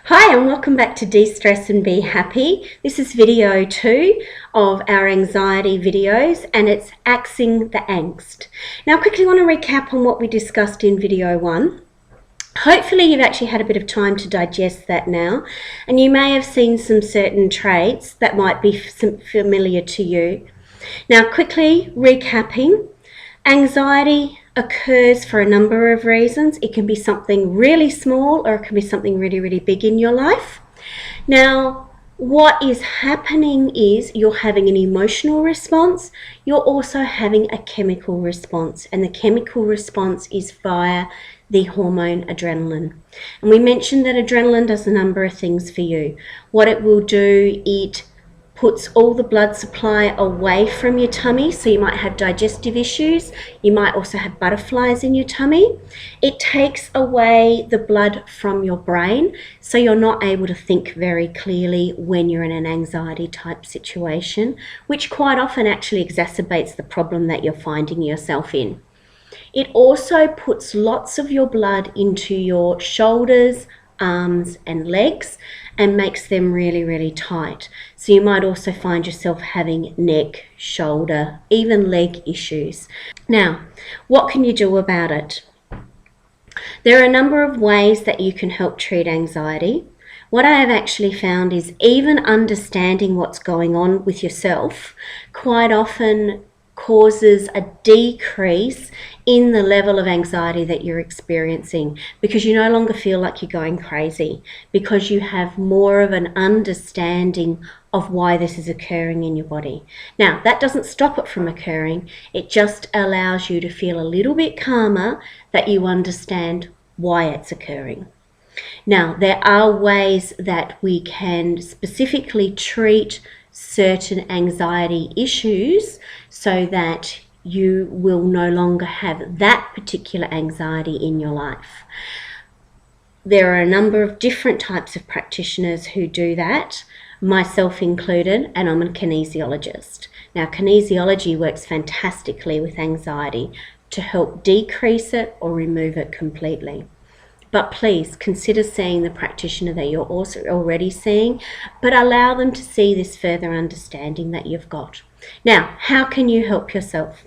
Hi and welcome back to De-Stress and Be Happy. This is video 2 of our anxiety videos and it's axing the angst. Now I quickly want to recap on what we discussed in video 1. Hopefully you've actually had a bit of time to digest that now, and you may have seen some certain traits that might be familiar to you. Now quickly recapping, anxiety occurs for a number of reasons. It can be something really small or it can be something really, really big in your life. Now, what is happening is you're having an emotional response. You're also having a chemical response, and the chemical response is via the hormone adrenaline. And we mentioned that adrenaline does a number of things for you. What it will do, it puts all the blood supply away from your tummy, so you might have digestive issues. You might also have butterflies in your tummy. It takes away the blood from your brain, so you're not able to think very clearly when you're in an anxiety type situation, which quite often actually exacerbates the problem that you're finding yourself in. It also puts lots of your blood into your shoulders, arms and legs and makes them really, really tight. So you might also find yourself having neck, shoulder, even leg issues. Now, what can you do about it? There are a number of ways that you can help treat anxiety. What I have actually found is even understanding what's going on with yourself quite often causes a decrease in the level of anxiety that you're experiencing, because you no longer feel like you're going crazy, because you have more of an understanding of why this is occurring in your body. Now, that doesn't stop it from occurring. It just allows you to feel a little bit calmer, that you understand why it's occurring. Now, there are ways that we can specifically treat certain anxiety issues so that you will no longer have that particular anxiety in your life. There are a number of different types of practitioners who do that, myself included, and I'm a kinesiologist. Now, kinesiology works fantastically with anxiety to help decrease it or remove it completely. But please consider seeing the practitioner that you're also already seeing, but allow them to see this further understanding that you've got. Now, how can you help yourself?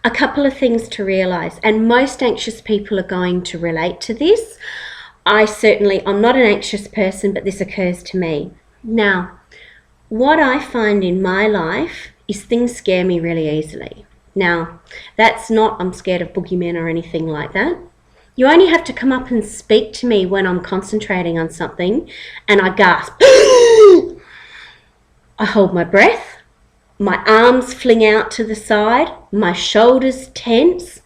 A couple of things to realize, and most anxious people are going to relate to this. I'm not an anxious person, but this occurs to me. Now, what I find in my life is things scare me really easily. Now, that's not I'm scared of boogeymen or anything like that. You only have to come up and speak to me when I'm concentrating on something and I gasp. I hold my breath, my arms fling out to the side, my shoulders tense.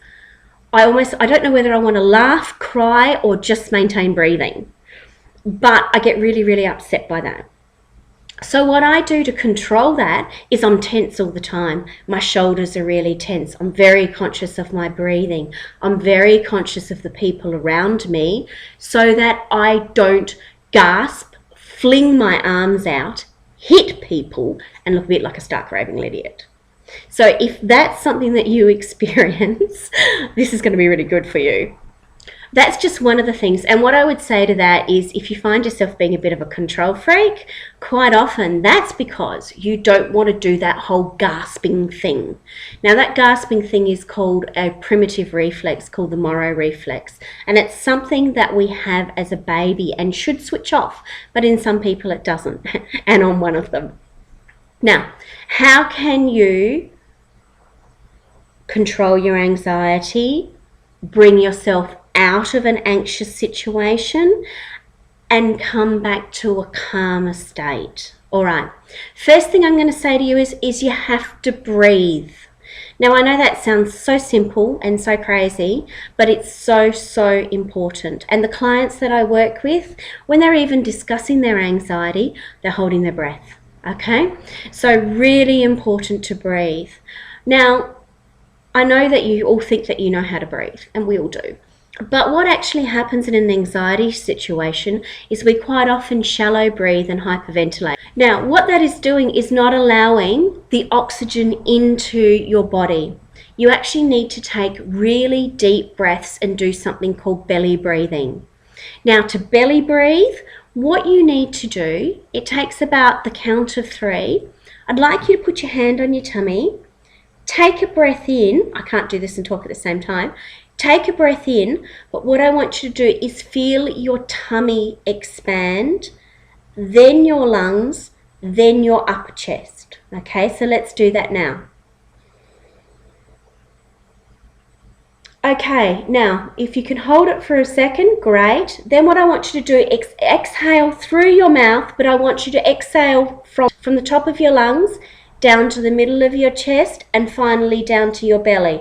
I don't know whether I want to laugh, cry, or just maintain breathing. But I get really, really upset by that. So what I do to control that is I'm tense all the time. My shoulders are really tense. I'm very conscious of my breathing. I'm very conscious of the people around me so that I don't gasp, fling my arms out, hit people, and look a bit like a stark raving idiot. So if that's something that you experience, this is going to be really good for you. That's just one of the things. And what I would say to that is, if you find yourself being a bit of a control freak, quite often that's because you don't want to do that whole gasping thing. Now, that gasping thing is called a primitive reflex called the Moro reflex. And it's something that we have as a baby and should switch off. But in some people it doesn't. And I'm one of them. Now, how can you control your anxiety, bring yourself out of an anxious situation and come back to a calmer state? All right, first thing I'm going to say to you is you have to breathe. Now, I know that sounds so simple and so crazy, but it's so, so important. And the clients that I work with, when they're even discussing their anxiety, they're holding their breath. Okay, so really important to breathe. Now, I know that you all think that you know how to breathe, and we all do. But what actually happens in an anxiety situation is we quite often shallow breathe and hyperventilate. Now, what that is doing is not allowing the oxygen into your body. You actually need to take really deep breaths and do something called belly breathing. Now, to belly breathe, what you need to do, it takes about the count of 3. I'd like you to put your hand on your tummy, take a breath in. I can't do this and talk at the same time. Take a breath in, but what I want you to do is feel your tummy expand, then your lungs, then your upper chest. Okay, so let's do that now. Okay, now if you can hold it for a second, great. Then what I want you to do, exhale through your mouth, but I want you to exhale from the top of your lungs down to the middle of your chest and finally down to your belly.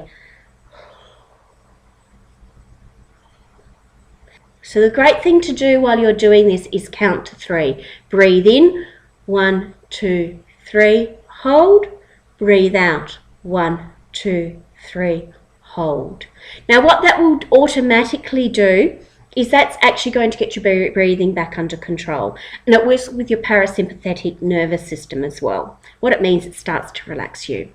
So the great thing to do while you're doing this is count to 3. Breathe in, 1, 2, 3, hold. Breathe out, 1, 2, 3, hold. Now what that will automatically do is that's actually going to get your breathing back under control, and it works with your parasympathetic nervous system as well. What it means, it starts to relax you.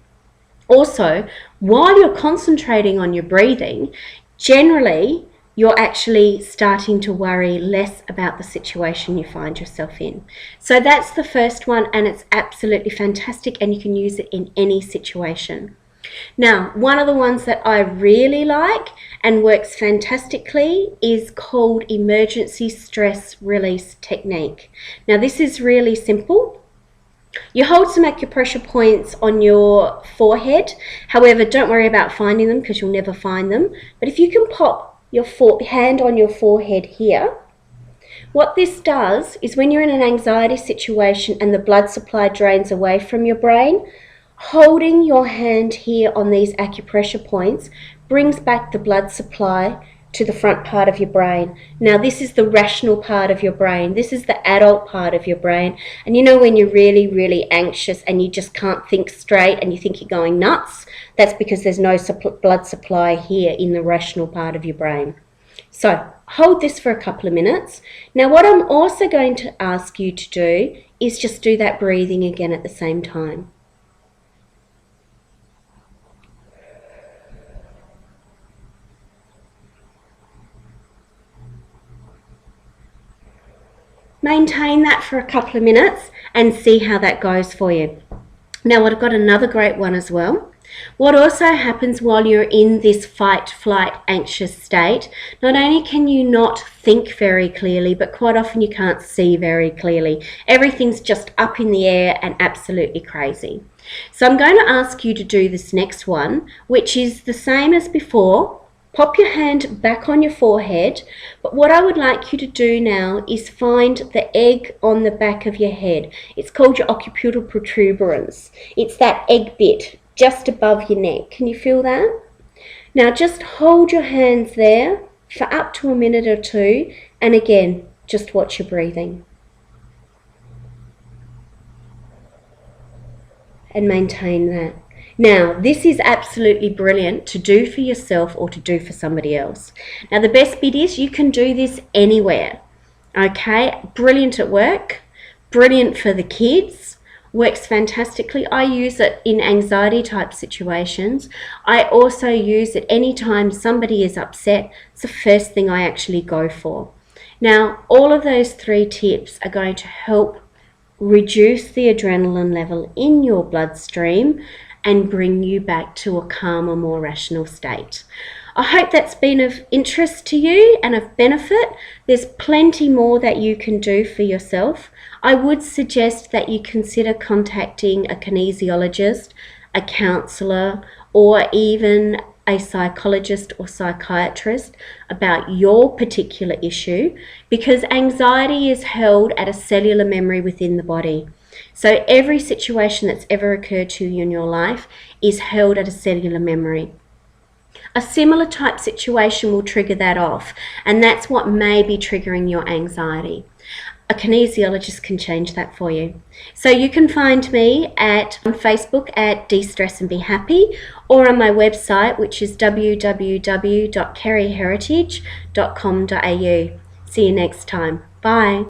Also, while you're concentrating on your breathing, generally you're actually starting to worry less about the situation you find yourself in. So that's the first one, and it's absolutely fantastic, and you can use it in any situation. Now, one of the ones that I really like and works fantastically is called emergency stress release technique. Now, this is really simple. You hold some acupressure points on your forehead. However, don't worry about finding them because you'll never find them. But if you can pop your hand on your forehead here, what this does is when you're in an anxiety situation and the blood supply drains away from your brain, holding your hand here on these acupressure points brings back the blood supply to the front part of your brain. Now, this is the rational part of your brain. This is the adult part of your brain. And you know when you're really, really anxious and you just can't think straight and you think you're going nuts? That's because there's no blood supply here in the rational part of your brain. So hold this for a couple of minutes. Now, what I'm also going to ask you to do is just do that breathing again at the same time. Maintain that for a couple of minutes and see how that goes for you. Now, I've got another great one as well. What also happens while you're in this fight, flight, anxious state, not only can you not think very clearly, but quite often you can't see very clearly. Everything's just up in the air and absolutely crazy. So I'm going to ask you to do this next one, which is the same as before. Pop your hand back on your forehead, but what I would like you to do now is find the egg on the back of your head. It's called your occipital protuberance. It's that egg bit just above your neck. Can you feel that? Now just hold your hands there for up to a minute or two, and again, just watch your breathing. And maintain that. Now, this is absolutely brilliant to do for yourself or to do for somebody else. Now, the best bit is you can do this anywhere, okay? Brilliant at work, brilliant for the kids, works fantastically. I use it in anxiety type situations. I also use it anytime somebody is upset. It's the first thing I actually go for. Now, all of those 3 tips are going to help reduce the adrenaline level in your bloodstream and bring you back to a calmer, more rational state. I hope that's been of interest to you and of benefit. There's plenty more that you can do for yourself. I would suggest that you consider contacting a kinesiologist, a counsellor, or even a psychologist or psychiatrist about your particular issue, because anxiety is held at a cellular memory within the body. So every situation that's ever occurred to you in your life is held at a cellular memory. A similar type situation will trigger that off, and that's what may be triggering your anxiety. A kinesiologist can change that for you. So you can find me on Facebook at De-Stress and Be Happy, or on my website, which is www.kerryheritage.com.au. See you next time. Bye.